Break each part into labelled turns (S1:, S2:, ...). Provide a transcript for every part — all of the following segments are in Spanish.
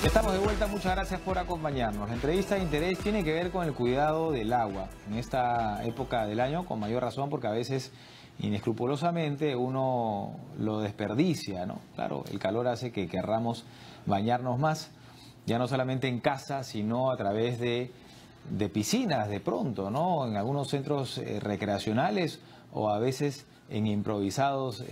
S1: Estamos de vuelta, muchas gracias por acompañarnos. La entrevista de interés tiene que ver con el cuidado del agua en esta época del año, con mayor razón porque a veces inescrupulosamente uno lo desperdicia, ¿no? Claro, el calor hace que querramos bañarnos más, ya no solamente en casa, sino a través de piscinas de pronto, ¿no? En algunos centros recreacionales o a veces en improvisados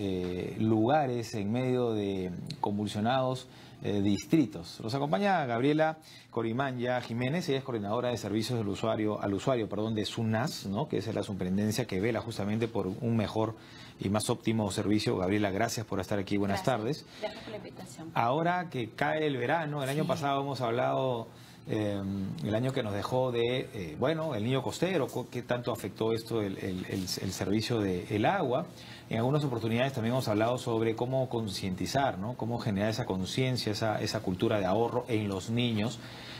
S1: lugares en medio de convulsionados distritos. Nos acompaña Gabriela Corimanya Jiménez, ella es coordinadora de servicios del usuario, de SUNAS, ¿no? Que es la superintendencia que vela justamente por un mejor y más óptimo servicio. Gabriela, gracias por estar aquí, buenas tardes.
S2: Gracias por la invitación.
S1: Ahora que cae el verano, el año pasado hemos hablado, el año que nos dejó de, el niño costero, qué tanto afectó esto el servicio del agua. En algunas oportunidades también hemos hablado sobre cómo concientizar, ¿no? Cómo generar esa conciencia, esa cultura de ahorro en los niños.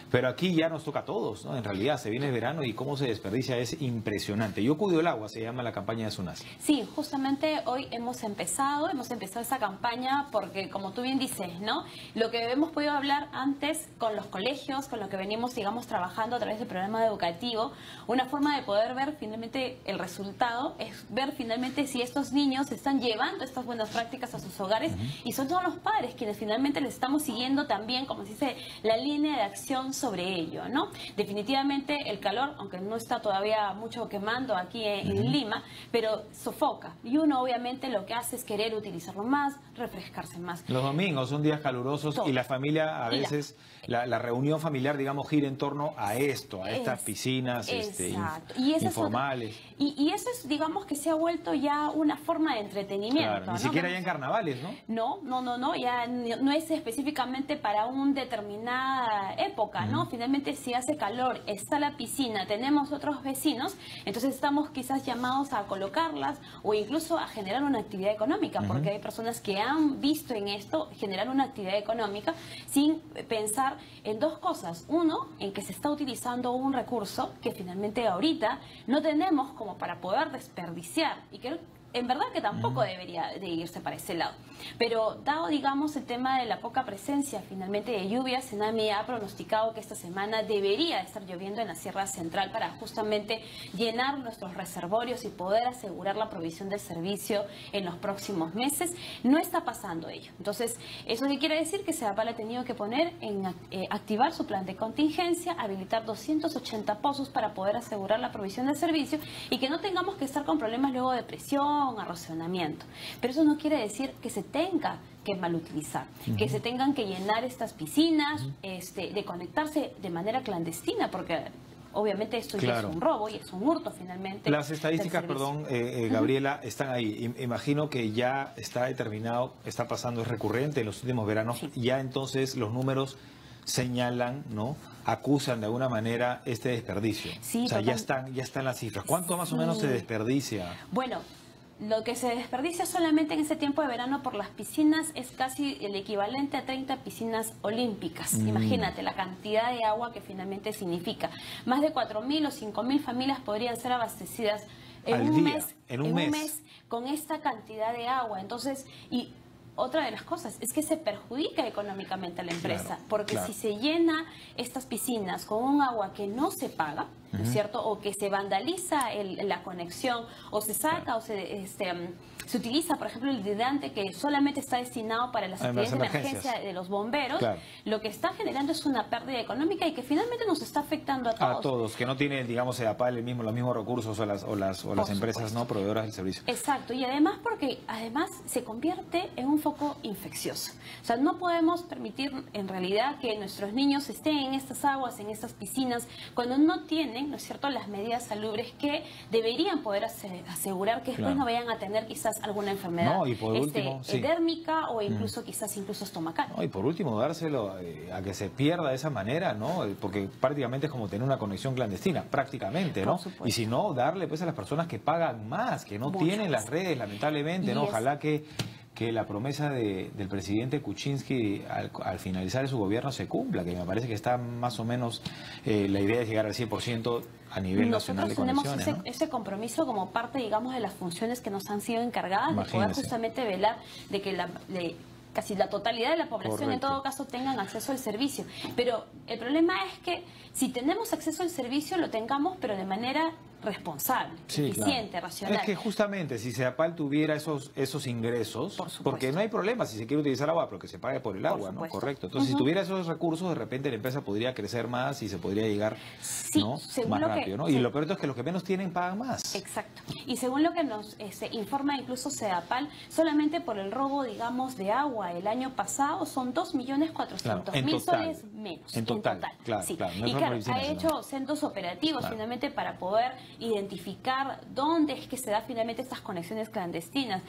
S1: Pero aquí ya nos toca a todos, ¿no? En realidad, se viene el verano y cómo se desperdicia es impresionante. Yo cuido el agua, se llama la campaña de SUNAS.
S2: Sí, justamente hoy hemos empezado esa campaña porque, como tú bien dices, ¿no? Lo que hemos podido hablar antes con los colegios, con lo que venimos, digamos, trabajando a través del programa educativo, una forma de poder ver finalmente el resultado es ver finalmente si estos niños están llevando estas buenas prácticas a sus hogares y son todos los padres quienes finalmente les estamos siguiendo también, como se dice, la línea de acción sobre ello, ¿no? Definitivamente el calor, aunque no está todavía mucho quemando aquí en Lima, pero sofoca. Y uno obviamente lo que hace es querer utilizarlo más, refrescarse más.
S1: Los domingos son días calurosos y la familia a veces, la reunión familiar, digamos, gira en torno a esto, a estas piscinas informales.
S2: Y eso es, digamos, que se ha vuelto ya una forma de entretenimiento.
S1: Claro,
S2: ¿no?
S1: ni siquiera ya en carnavales, ¿no?
S2: No, ya no es específicamente para una determinada época, ¿no? Finalmente, si hace calor, está la piscina, tenemos otros vecinos, entonces estamos quizás llamados a colocarlas o incluso a generar una actividad económica, porque hay personas que han visto en esto generar una actividad económica sin pensar en dos cosas. Uno, en que se está utilizando un recurso que finalmente ahorita no tenemos como para poder desperdiciar y que en verdad que tampoco debería de irse para ese lado. Pero dado, digamos, el tema de la poca presencia finalmente de lluvias, Senami ha pronosticado que esta semana debería estar lloviendo en la Sierra Central para justamente llenar nuestros reservorios y poder asegurar la provisión del servicio en los próximos meses. No está pasando ello. Entonces, ¿eso qué quiere decir? Que Sedapal ha tenido que poner en activar su plan de contingencia, habilitar 280 pozos para poder asegurar la provisión del servicio y que no tengamos que estar con problemas luego de presión, arrocionamiento. Pero eso no quiere decir que se tenga que malutilizar, que se tengan que llenar estas piscinas, de conectarse de manera clandestina, porque obviamente esto ya es un robo y es un hurto finalmente.
S1: Las estadísticas, Gabriela, están ahí. Imagino que ya está determinado, está pasando, es recurrente en los últimos veranos, ya entonces los números señalan, ¿no? Acusan de alguna manera este desperdicio.
S2: Sí,
S1: o sea, ya están las cifras. ¿Cuánto más o menos se desperdicia?
S2: Bueno, lo que se desperdicia solamente en ese tiempo de verano por las piscinas es casi el equivalente a 30 piscinas olímpicas. Imagínate la cantidad de agua que finalmente significa. Más de 4.000 o 5.000 familias podrían ser abastecidas en un mes con esta cantidad de agua. Entonces, otra de las cosas es que se perjudica económicamente a la empresa, porque si se llena estas piscinas con un agua que no se paga, ¿no es cierto? O que se vandaliza la conexión, o se saca, o se utiliza, por ejemplo, el hidrante que solamente está destinado para las actividades de emergencia de los bomberos, lo que está generando es una pérdida económica y que finalmente nos está afectando a todos.
S1: A todos, que no tienen, digamos, Sedapal los mismos recursos o las empresas no proveedoras del servicio.
S2: Exacto, y además porque se convierte en un foco infeccioso. O sea, no podemos permitir en realidad que nuestros niños estén en estas aguas, en estas piscinas, cuando no tienen, ¿no es cierto?, las medidas salubres que deberían poder asegurar que después no vayan a tener quizás alguna enfermedad edérmica o incluso quizás estomacal.
S1: No, y por último, dárselo a que se pierda de esa manera, ¿no? Porque prácticamente es como tener una conexión clandestina, prácticamente, ¿no? Y si no, darle pues a las personas que pagan más, que no tienen las redes, lamentablemente, ¿no? Ojalá que la promesa del presidente Kuczynski al finalizar su gobierno se cumpla, que me parece que está más o menos, la idea es llegar al 100% a nivel nacional de conexiones.
S2: Nosotros tenemos ese compromiso como parte, digamos, de las funciones que nos han sido encargadas de poder justamente velar de que casi la totalidad de la población,
S1: correcto,
S2: en todo caso, tengan acceso al servicio. Pero el problema es que si tenemos acceso al servicio, lo tengamos, pero de manera responsable,
S1: sí,
S2: eficiente,
S1: claro,
S2: racional.
S1: es que justamente si CEDAPAL tuviera esos ingresos, porque no hay problema si se quiere utilizar agua, pero que se pague por el agua, ¿no? Correcto. Entonces, si tuviera esos recursos, de repente la empresa podría crecer más y se podría llegar,
S2: sí,
S1: ¿no? más rápido, ¿no? Y lo peor es que los que menos tienen pagan más.
S2: Exacto. Y según lo que nos informa incluso CEDAPAL, solamente por el robo, digamos, de agua el año pasado son 2.400.000 soles menos.
S1: En total, claro,
S2: sí.
S1: claro. No
S2: y claro, ha hecho centros operativos finalmente para poder identificar dónde es que se da finalmente estas conexiones clandestinas.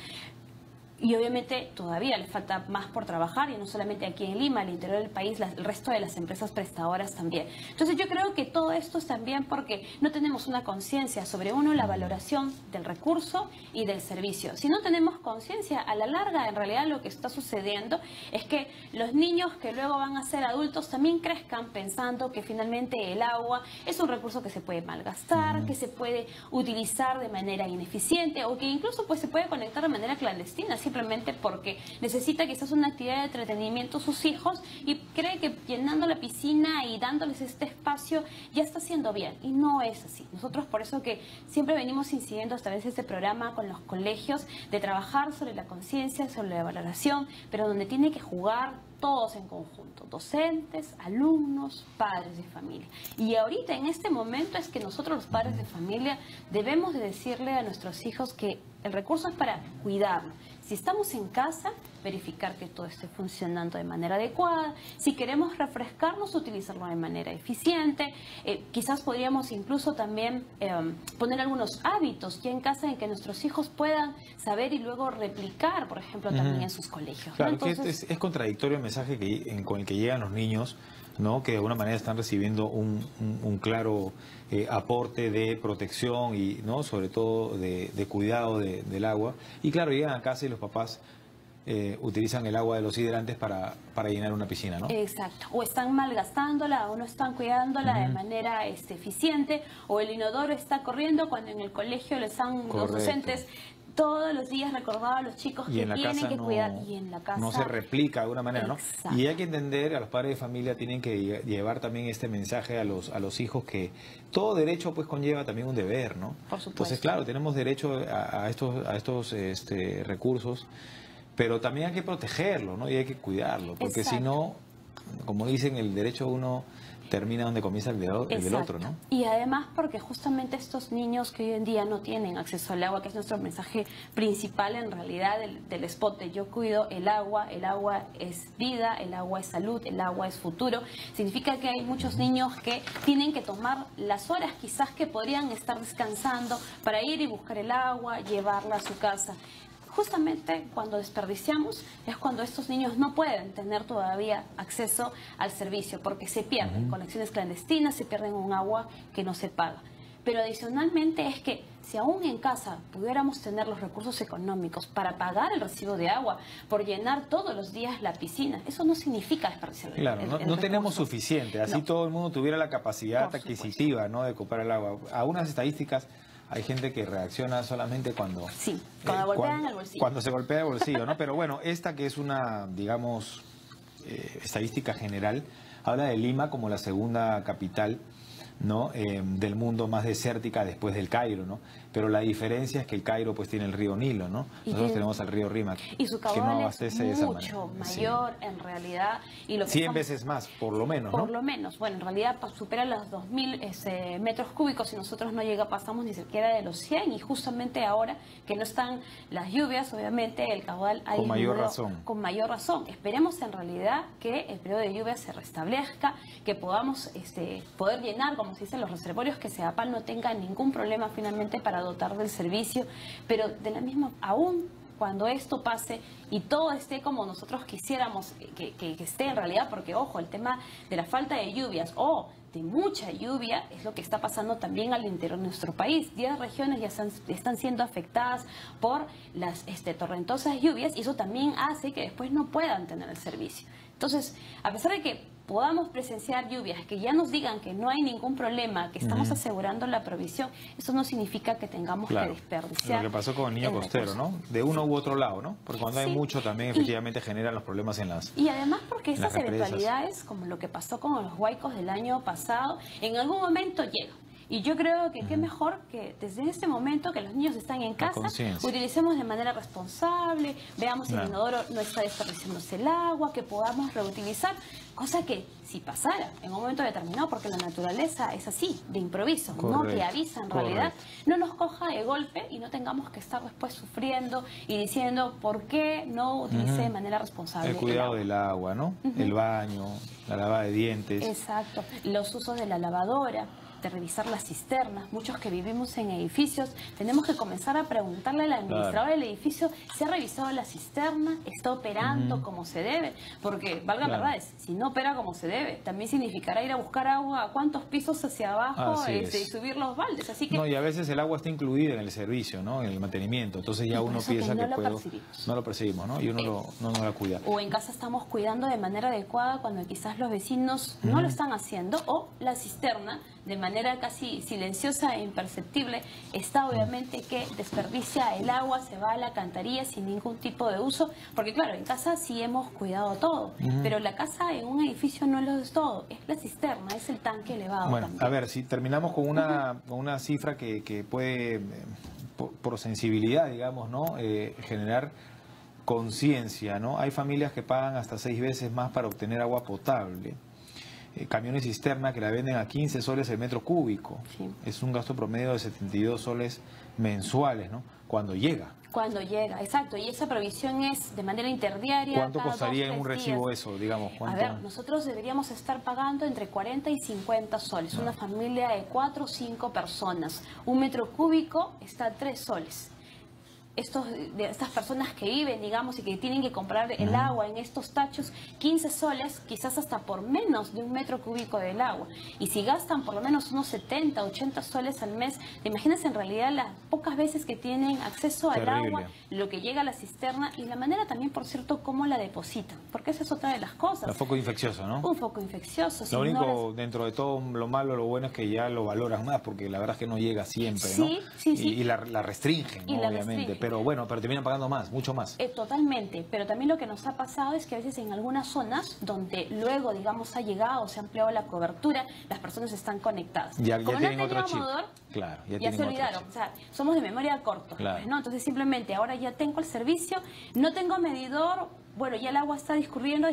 S2: Y obviamente todavía le falta más por trabajar, y no solamente aquí en Lima, al interior del país, el resto de las empresas prestadoras también. Entonces yo creo que todo esto es también porque no tenemos una conciencia sobre, uno, la valoración del recurso y del servicio. Si no tenemos conciencia, a la larga, en realidad lo que está sucediendo es que los niños que luego van a ser adultos también crezcan pensando que finalmente el agua es un recurso que se puede malgastar, que se puede utilizar de manera ineficiente, o que incluso pues se puede conectar de manera clandestina, simplemente porque necesita quizás una actividad de entretenimiento sus hijos y cree que llenando la piscina y dándoles este espacio ya está haciendo bien, y no es así. Nosotros por eso que siempre venimos incidiendo a través de este programa con los colegios de trabajar sobre la conciencia, sobre la valoración, pero donde tiene que jugar todos en conjunto, docentes, alumnos, padres de familia. Y ahorita en este momento es que nosotros los padres de familia debemos de decirle a nuestros hijos que el recurso es para cuidarlo. Si estamos en casa, verificar que todo esté funcionando de manera adecuada. Si queremos refrescarnos, utilizarlo de manera eficiente. Quizás podríamos incluso también poner algunos hábitos ya en casa en que nuestros hijos puedan saber y luego replicar, por ejemplo, también en sus colegios.
S1: Claro,
S2: ¿no? Entonces,
S1: es contradictorio el mensaje con el que llegan los niños, ¿no? Que de alguna manera están recibiendo un claro aporte de protección y, ¿no? sobre todo de cuidado del agua. Y claro, llegan a casa y los papás utilizan el agua de los hidrantes para llenar una piscina, ¿no?
S2: Exacto. O están malgastándola o no están cuidándola de manera eficiente, o el inodoro está corriendo cuando en el colegio los docentes todos los días recordaba a los chicos que tienen que cuidar, y en la casa
S1: no se replica de alguna manera, ¿no?
S2: Exacto.
S1: Y hay que entender, a los padres de familia tienen que llevar también este mensaje a los hijos, que todo derecho pues conlleva también un deber, ¿no?
S2: Por supuesto.
S1: Entonces, claro, tenemos derecho a estos recursos, pero también hay que protegerlo, ¿no? Y hay que cuidarlo, porque si no, como dicen, el derecho uno termina donde comienza el del otro, ¿no? Y
S2: además porque justamente estos niños que hoy en día no tienen acceso al agua, que es nuestro mensaje principal en realidad del spot de Yo Cuido el agua es vida, el agua es salud, el agua es futuro, significa que hay muchos niños que tienen que tomar las horas quizás que podrían estar descansando para ir y buscar el agua, llevarla a su casa. Justamente cuando desperdiciamos es cuando estos niños no pueden tener todavía acceso al servicio, porque se pierden conexiones clandestinas, se pierden un agua que no se paga. Pero adicionalmente es que si aún en casa pudiéramos tener los recursos económicos para pagar el recibo de agua, por llenar todos los días la piscina, eso no significa desperdiciar
S1: no tenemos suficiente, así todo el mundo tuviera la capacidad adquisitiva, ¿no? de comprar el agua. A unas estadísticas, hay gente que reacciona solamente cuando
S2: golpean el bolsillo.
S1: Cuando se golpea el bolsillo, ¿no? Pero bueno, esta que es una, digamos, estadística general, habla de Lima como la segunda capital, ¿no? Del mundo más desértica después del Cairo, ¿no? Pero la diferencia es que el Cairo pues tiene el río Nilo, ¿no? Nosotros tenemos el río Rímac,
S2: y su caudal
S1: que no abastece
S2: es mucho mayor en realidad. Y lo que
S1: 100 veces más, por lo menos, ¿no?
S2: Por lo menos. Bueno, en realidad supera los 2.000 metros cúbicos y nosotros no pasamos ni siquiera de los 100, y justamente ahora que no están las lluvias, obviamente el caudal ha disminuido con mayor razón. Esperemos en realidad que el periodo de lluvia se restablezca, que podamos poder llenar, como se dice, los reservorios, que CEDAPAL no tenga ningún problema finalmente para dotar del servicio, pero de la misma, aún cuando esto pase y todo esté como nosotros quisiéramos que esté en realidad, porque ojo, el tema de la falta de lluvias o de mucha lluvia es lo que está pasando también al interior de nuestro país. 10 regiones ya están siendo afectadas por las torrentosas lluvias, y eso también hace que después no puedan tener el servicio. Entonces, a pesar de que podamos presenciar lluvias, que ya nos digan que no hay ningún problema, que estamos asegurando la provisión, eso no significa que tengamos que desperdiciar.
S1: Lo que pasó con el niño costero, ¿no? De uno u otro lado, ¿no? Porque cuando hay mucho también efectivamente generan los problemas en las
S2: Y además porque estas eventualidades, como lo que pasó con los huaicos del año pasado, en algún momento llegan. Y yo creo que qué mejor que desde este momento que los niños están en casa, utilicemos de manera responsable, veamos si el inodoro no está desperdiciándose el agua, que podamos reutilizar, cosa que si pasara en un momento determinado, porque la naturaleza es así, de improviso, no te avisa en realidad, no nos coja de golpe y no tengamos que estar después sufriendo y diciendo por qué no utilicé de manera responsable
S1: el cuidado del agua, ¿no? El baño, la lavada de dientes.
S2: Exacto, los usos de la lavadora, de revisar las cisternas. Muchos que vivimos en edificios tenemos que comenzar a preguntarle al administrador del edificio si ha revisado la cisterna, está operando como se debe, porque valgan verdades, si no opera como se debe, también significará ir a buscar agua a cuántos pisos hacia abajo y subir los baldes. Así que
S1: y a veces el agua está incluida en el servicio, ¿no? En el mantenimiento, entonces ya uno piensa que no lo percibimos, ¿no? Y uno no la cuida.
S2: O en casa estamos cuidando de manera adecuada cuando quizás los vecinos no lo están haciendo, o la cisterna de manera casi silenciosa e imperceptible está obviamente que desperdicia el agua, se va a la alcantarilla sin ningún tipo de uso, porque claro, en casa sí hemos cuidado todo, pero la casa en un edificio no lo es todo, es la cisterna, es el tanque elevado.
S1: Bueno, también. A ver, si terminamos con una cifra que puede, por sensibilidad, digamos, ¿no? Generar conciencia, ¿no? Hay familias que pagan hasta 6 veces más para obtener agua potable. Camiones cisterna que la venden a 15 soles el metro cúbico. Es un gasto promedio de 72 soles mensuales, ¿no? Cuando llega.
S2: Cuando llega, exacto. Y esa provisión es de manera interdiaria.
S1: ¿Cuánto costaría en un recibo eso, digamos?
S2: A ver, nosotros deberíamos estar pagando entre 40 y 50 soles. Una familia de 4 o 5 personas. Un metro cúbico está a 3 soles. Estas personas que viven, digamos, y que tienen que comprar el agua en estos tachos, 15 soles, quizás hasta por menos de un metro cúbico del agua. Y si gastan por lo menos unos 70, 80 soles al mes, imagínense en realidad las pocas veces que tienen acceso al agua, lo que llega a la cisterna y la manera también, por cierto, cómo la depositan. Porque esa es otra de las cosas.
S1: Un foco infeccioso, ¿no?
S2: Un foco infeccioso.
S1: Lo único, dentro de todo lo malo, lo bueno es que ya lo valoran más, porque la verdad es que no llega siempre, ¿no? Y la restringen, ¿no? Obviamente. Pero bueno, pero terminan pagando más, mucho más.
S2: Totalmente, pero también lo que nos ha pasado es que a veces en algunas zonas donde luego, digamos, ha llegado, se ha ampliado la cobertura, las personas están conectadas.
S1: Ya
S2: Como
S1: tienen
S2: no
S1: otro chip.
S2: Modor,
S1: claro,
S2: ya se olvidaron. O sea, somos de memoria corta, ¿no? Entonces simplemente ahora ya tengo el servicio, no tengo medidor. Bueno, ya el agua está discurriendo,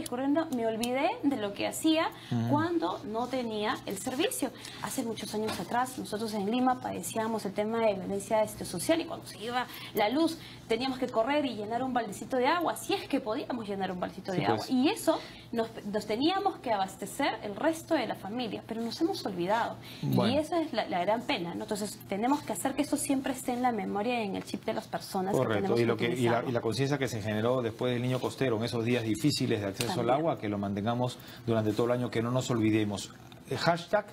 S2: me olvidé de lo que hacía cuando no tenía el servicio. Hace muchos años atrás, nosotros en Lima padecíamos el tema de violencia social y cuando se iba la luz teníamos que correr y llenar un baldecito de agua, si es que podíamos llenar un baldecito de agua. Y eso nos teníamos que abastecer el resto de la familia, pero nos hemos olvidado. Y esa es la gran pena, ¿no? Entonces tenemos que hacer que eso siempre esté en la memoria y en el chip de las personas.
S1: Correcto, y la conciencia que se generó después del niño costero, en esos días difíciles de acceso al agua, que lo mantengamos durante todo el año, que no nos olvidemos. Hashtag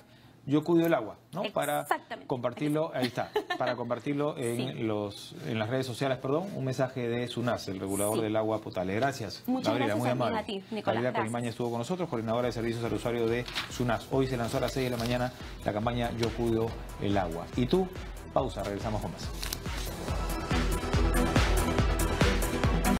S1: Yo Cuido el Agua, ¿no? Para compartirlo, ahí está, para compartirlo en las redes sociales, un mensaje de SUNAS, el regulador del agua potable. Gracias, Gabriela, muy amable.
S2: A ti, Nicolás.
S1: Gabriela Colimaña estuvo con nosotros, coordinadora de servicios al usuario de SUNAS. Hoy se lanzó a las 6 de la mañana la campaña Yo Cuido el Agua. Y tú, pausa, regresamos con más.